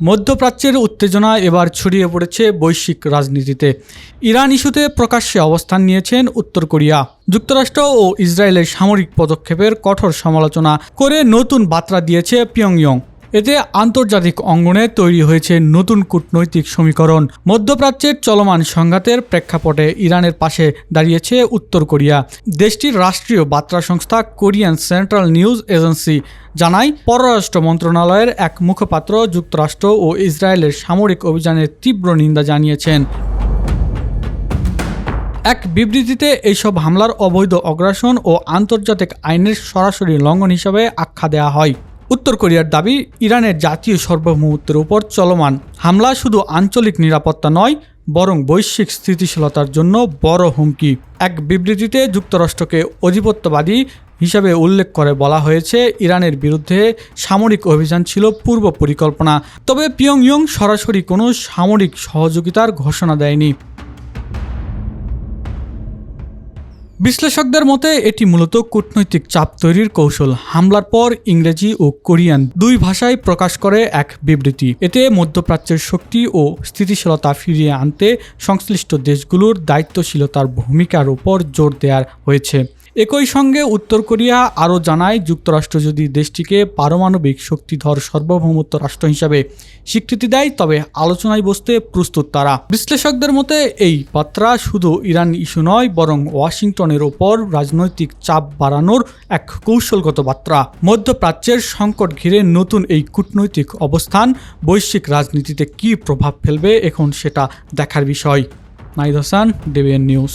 মধ্যপ্রাচ্যের উত্তেজনা এবার ছড়িয়ে পড়েছে বৈশ্বিক রাজনীতিতে। ইরান ইস্যুতে প্রকাশ্যে অবস্থান নিয়েছেন উত্তর কোরিয়া। যুক্তরাষ্ট্র ও ইসরায়েলের সামরিক পদক্ষেপের কঠোর সমালোচনা করে নতুন বার্তা দিয়েছে পিয়ংইয়ং। এতে আন্তর্জাতিক অঙ্গনে তৈরি হয়েছে নতুন কূটনৈতিক সমীকরণ। মধ্যপ্রাচ্যের চলমান সংঘাতের প্রেক্ষাপটে ইরানের পাশে দাঁড়িয়েছে উত্তর কোরিয়া। দেশটির রাষ্ট্রীয় বার্তা সংস্থা কোরিয়ান সেন্ট্রাল নিউজ এজেন্সি জানায়, পররাষ্ট্র মন্ত্রণালয়ের এক মুখপাত্র যুক্তরাষ্ট্র ও ইসরায়েলের সামরিক অভিযানের তীব্র নিন্দা জানিয়েছেন। এক বিবৃতিতে এইসব হামলার অবৈধ অগ্রাসন ও আন্তর্জাতিক আইনের সরাসরি লঙ্ঘন হিসেবে আখ্যা দেওয়া হয়। উত্তর কোরিয়ার দাবি, ইরানের জাতীয় সার্বভৌমত্বের উপর চলমান হামলা শুধু আঞ্চলিক নিরাপত্তা নয়, বরং বৈশ্বিক স্থিতিশীলতার জন্য বড় হুমকি। এক বিবৃতিতে যুক্তরাষ্ট্রকে আধিপত্যবাদী হিসাবে উল্লেখ করে বলা হয়েছে, ইরানের বিরুদ্ধে সামরিক অভিযান ছিল পূর্ব পরিকল্পনা, তবে পিয়ংইয়ং সরাসরি কোনো সামরিক সহযোগিতার ঘোষণা দেয়নি। বিশ্লেষকদের মতে এটি মূলত কূটনৈতিক চাপ তৈরির কৌশল। হামলার পর ইংরেজি ও কোরিয়ান দুই ভাষায় প্রকাশ করে এক বিবৃতি। এতে মধ্যপ্রাচ্যের শক্তি ও স্থিতিশীলতা ফিরিয়ে আনতে সংশ্লিষ্ট দেশগুলোর দায়িত্বশীলতার ভূমিকার উপর জোর দেওয়া হয়েছে। একই সঙ্গে উত্তর কোরিয়া আরও জানায়, যুক্তরাষ্ট্র যদি দেশটিকে পারমাণবিক শক্তিধর সার্বভৌমত্ব রাষ্ট্র হিসাবে স্বীকৃতি দেয়, তবে আলোচনায় বসতে প্রস্তুত তারা। বিশ্লেষকদের মতে এই বার্তা শুধু ইরান ইস্যু নয়, বরং ওয়াশিংটনের ওপর রাজনৈতিক চাপ বাড়ানোর এক কৌশলগত বার্তা। মধ্যপ্রাচ্যের সংকট ঘিরে নতুন এই কূটনৈতিক অবস্থান বৈশ্বিক রাজনীতিতে কী প্রভাব ফেলবে, এখন সেটা দেখার বিষয়। Nahid Hasan, DBN news.